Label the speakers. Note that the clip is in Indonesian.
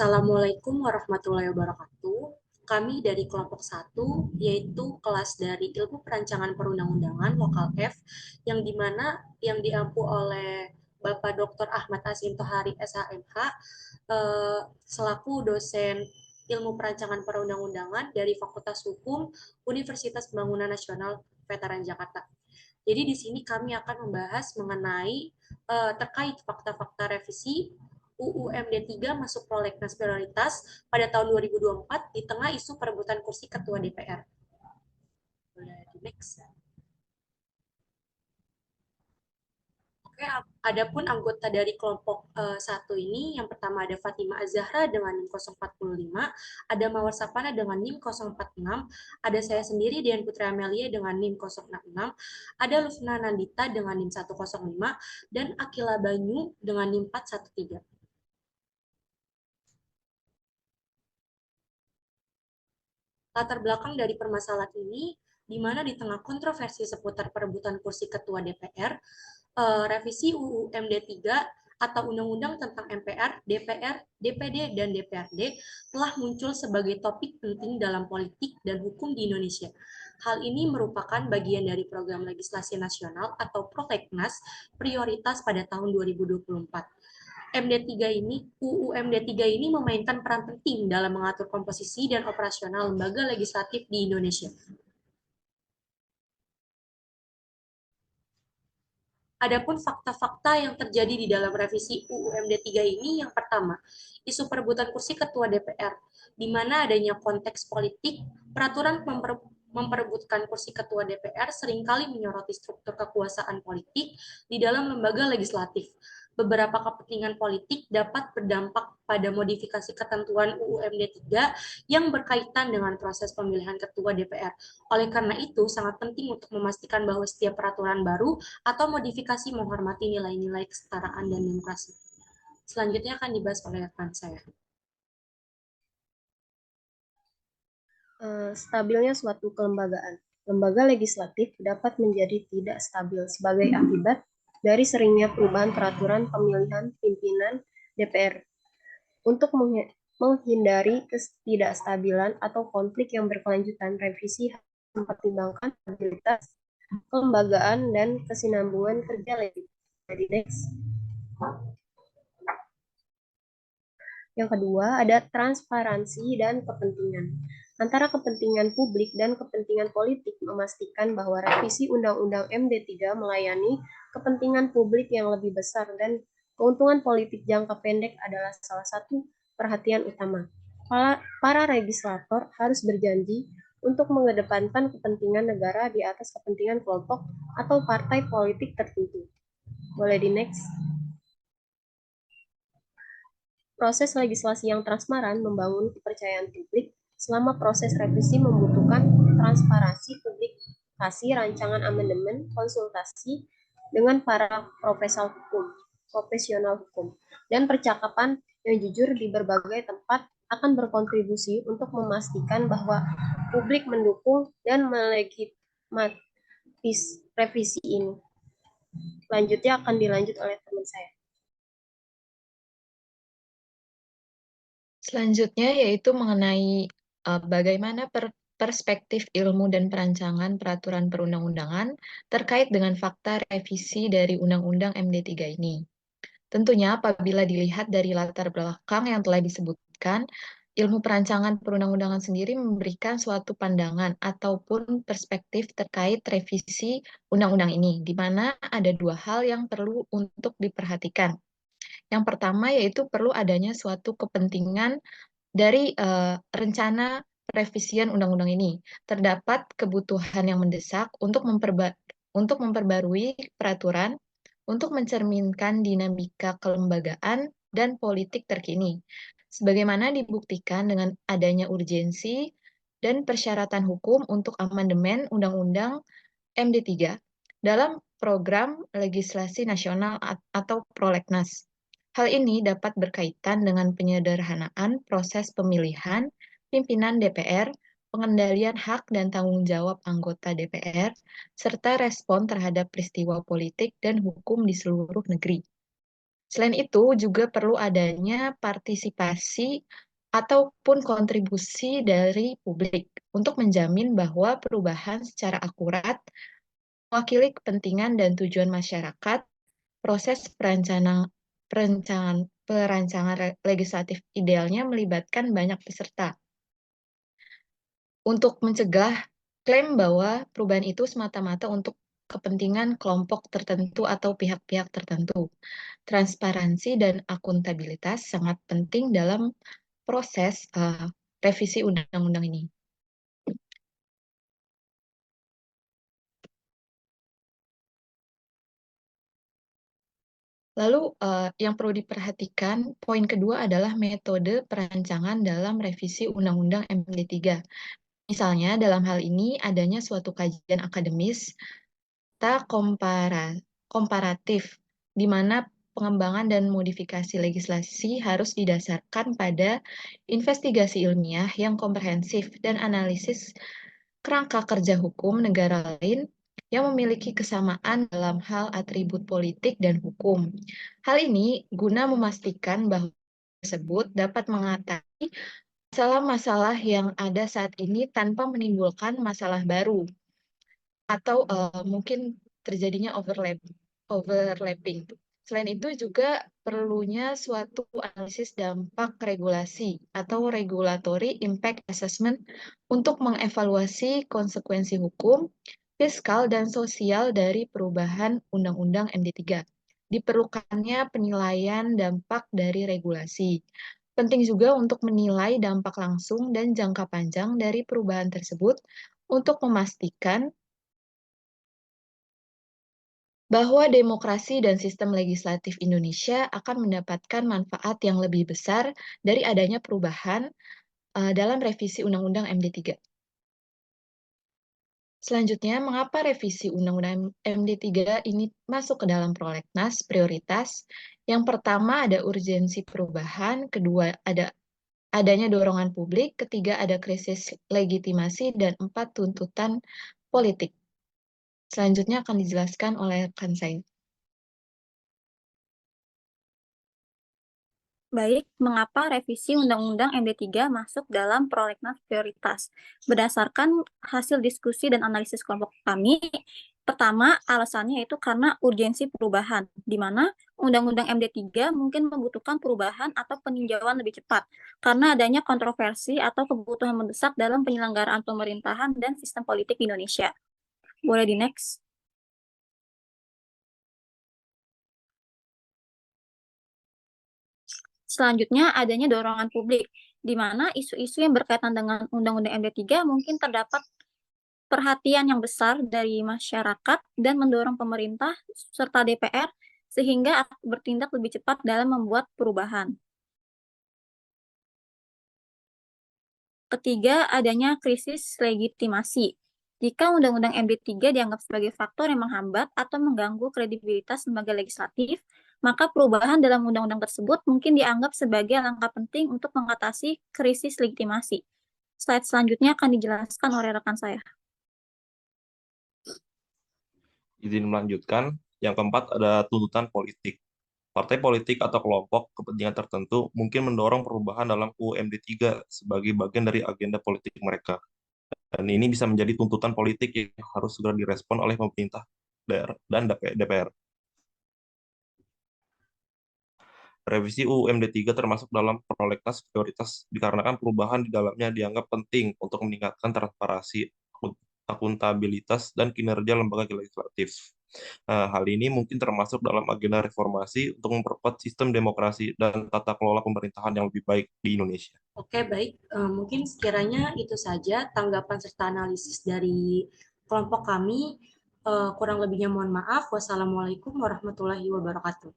Speaker 1: Assalamualaikum warahmatullahi wabarakatuh. Kami dari kelompok 1, yaitu kelas dari Ilmu Perancangan Perundang-undangan Lokal F, yang dimana yang diampu oleh Bapak Dr. Ahmad Asin Tohari SHMH, selaku dosen Ilmu Perancangan Perundang-undangan dari Fakultas Hukum Universitas Pembangunan Nasional Veteran Jakarta. Jadi di sini kami akan membahas mengenai terkait fakta-fakta revisi UU MD 3 masuk prolegnas prioritas pada tahun 2024 di tengah isu perebutan kursi ketua DPR. Boleh di next. Oke, adapun anggota dari kelompok 1 ini, yang pertama ada Fatima Azahra dengan NIM 045, ada Mawar Sapana dengan NIM 046, ada saya sendiri Dian Putri Amelia dengan NIM 066, ada Lufna Nandita dengan NIM 105, dan Akila Banyu dengan NIM 413. Latar belakang dari permasalahan ini, di mana di tengah kontroversi seputar perebutan kursi ketua DPR, revisi UU MD 3 atau Undang-Undang tentang MPR, DPR, DPD, dan DPRD telah muncul sebagai topik penting dalam politik dan hukum di Indonesia. Hal ini merupakan bagian dari program legislasi nasional atau prolegnas prioritas pada tahun 2024. UU MD 3 ini memainkan peran penting dalam mengatur komposisi dan operasional lembaga legislatif di Indonesia. Adapun fakta-fakta yang terjadi di dalam revisi UU MD 3 ini, yang pertama, isu perebutan kursi ketua DPR, di mana adanya konteks politik, peraturan memperebutkan kursi ketua DPR seringkali menyoroti struktur kekuasaan politik di dalam lembaga legislatif. Beberapa kepentingan politik dapat berdampak pada modifikasi ketentuan UU MD 3 yang berkaitan dengan proses pemilihan ketua DPR. Oleh karena itu, sangat penting untuk memastikan bahwa setiap peraturan baru atau modifikasi menghormati nilai-nilai kesetaraan dan demokrasi. Selanjutnya akan dibahas oleh rekan saya.
Speaker 2: Stabilnya suatu kelembagaan. Lembaga legislatif dapat menjadi tidak stabil sebagai akibat dari seringnya perubahan peraturan pemilihan pimpinan DPR. Untuk menghindari ketidakstabilan atau konflik yang berkelanjutan, revisi harus mempertimbangkan stabilitas kelembagaan dan kesinambungan kerja legislatif. Yang kedua, ada transparansi dan kepentingan. Antara kepentingan publik dan kepentingan politik memastikan bahwa revisi Undang-Undang MD 3 melayani kepentingan publik yang lebih besar dan keuntungan politik jangka pendek adalah salah satu perhatian utama. Para legislator harus berjanji untuk mengedepankan kepentingan negara di atas kepentingan kelompok atau partai politik tertentu. Boleh di next. Proses legislasi yang transparan membangun kepercayaan publik. Selama proses revisi membutuhkan transparansi publikasi rancangan amandemen, konsultasi dengan para profesional hukum, dan percakapan yang jujur di berbagai tempat akan berkontribusi untuk memastikan bahwa publik mendukung dan melegitimasi revisi ini. Selanjutnya akan dilanjut oleh teman saya.
Speaker 3: Selanjutnya yaitu mengenai bagaimana perspektif ilmu dan perancangan peraturan perundang-undangan terkait dengan fakta revisi dari Undang-Undang MD 3 ini. Tentunya apabila dilihat dari latar belakang yang telah disebutkan, ilmu perancangan perundang-undangan sendiri memberikan suatu pandangan ataupun perspektif terkait revisi undang-undang ini, di mana ada dua hal yang perlu untuk diperhatikan. Yang pertama yaitu perlu adanya suatu kepentingan dari rencana revisian undang-undang ini. Terdapat kebutuhan yang mendesak untuk memperbarui peraturan untuk mencerminkan dinamika kelembagaan dan politik terkini. Sebagaimana dibuktikan dengan adanya urgensi dan persyaratan hukum untuk amandemen Undang-Undang MD 3 dalam program legislasi nasional atau prolegnas. Hal ini dapat berkaitan dengan penyederhanaan proses pemilihan pimpinan DPR, pengendalian hak dan tanggung jawab anggota DPR, serta respon terhadap peristiwa politik dan hukum di seluruh negeri. Selain itu, juga perlu adanya partisipasi ataupun kontribusi dari publik untuk menjamin bahwa perubahan secara akurat mewakili kepentingan dan tujuan masyarakat. Proses perancangan legislatif idealnya melibatkan banyak peserta untuk mencegah klaim bahwa perubahan itu semata-mata untuk kepentingan kelompok tertentu atau pihak-pihak tertentu. Transparansi dan akuntabilitas sangat penting dalam proses revisi undang-undang ini. Lalu yang perlu diperhatikan, poin kedua adalah metode perancangan dalam revisi Undang-Undang MD3. Misalnya, dalam hal ini adanya suatu kajian akademis komparatif, di mana pengembangan dan modifikasi legislasi harus didasarkan pada investigasi ilmiah yang komprehensif dan analisis kerangka kerja hukum negara lain yang memiliki kesamaan dalam hal atribut politik dan hukum. Hal ini guna memastikan bahwa tersebut dapat mengatasi masalah-masalah yang ada saat ini tanpa menimbulkan masalah baru atau mungkin terjadinya overlapping. Selain itu juga perlunya suatu analisis dampak regulasi atau regulatory impact assessment untuk mengevaluasi konsekuensi hukum, fiskal, dan sosial dari perubahan Undang-Undang MD3. Diperlukannya penilaian dampak dari regulasi. Penting juga untuk menilai dampak langsung dan jangka panjang dari perubahan tersebut untuk memastikan bahwa demokrasi dan sistem legislatif Indonesia akan mendapatkan manfaat yang lebih besar dari adanya perubahan dalam revisi Undang-Undang MD3. Selanjutnya, mengapa revisi Undang-Undang MD3 ini masuk ke dalam prolegnas prioritas? Yang pertama ada urgensi perubahan, kedua adanya dorongan publik, ketiga ada krisis legitimasi, dan empat tuntutan politik. Selanjutnya akan dijelaskan oleh rekan saya.
Speaker 4: Baik, mengapa revisi Undang-Undang MD3 masuk dalam prolegnas prioritas? Berdasarkan hasil diskusi dan analisis kelompok kami, pertama, alasannya itu karena urgensi perubahan, di mana Undang-Undang MD3 mungkin membutuhkan perubahan atau peninjauan lebih cepat, karena adanya kontroversi atau kebutuhan mendesak dalam penyelenggaraan pemerintahan dan sistem politik di Indonesia. Boleh di next? Selanjutnya, adanya dorongan publik, di mana isu-isu yang berkaitan dengan Undang-Undang MD3 mungkin terdapat perhatian yang besar dari masyarakat dan mendorong pemerintah serta DPR sehingga bertindak lebih cepat dalam membuat perubahan. Ketiga, adanya krisis legitimasi. Jika Undang-Undang MD3 dianggap sebagai faktor yang menghambat atau mengganggu kredibilitas lembaga legislatif, maka perubahan dalam undang-undang tersebut mungkin dianggap sebagai langkah penting untuk mengatasi krisis legitimasi. Slide selanjutnya akan dijelaskan oleh rekan saya.
Speaker 5: Izin melanjutkan. Yang keempat ada tuntutan politik. Partai politik atau kelompok kepentingan tertentu mungkin mendorong perubahan dalam UU MD3 sebagai bagian dari agenda politik mereka. Dan ini bisa menjadi tuntutan politik yang harus segera direspon oleh pemerintah daerah dan DPR. Revisi UU MD3 termasuk dalam prolegnas prioritas dikarenakan perubahan di dalamnya dianggap penting untuk meningkatkan transparansi, akuntabilitas, dan kinerja lembaga legislatif. Hal ini mungkin termasuk dalam agenda reformasi untuk memperkuat sistem demokrasi dan tata kelola pemerintahan yang lebih baik di Indonesia.
Speaker 1: Oke, baik. Mungkin sekiranya itu saja tanggapan serta analisis dari kelompok kami. Kurang lebihnya mohon maaf. Wassalamualaikum warahmatullahi wabarakatuh.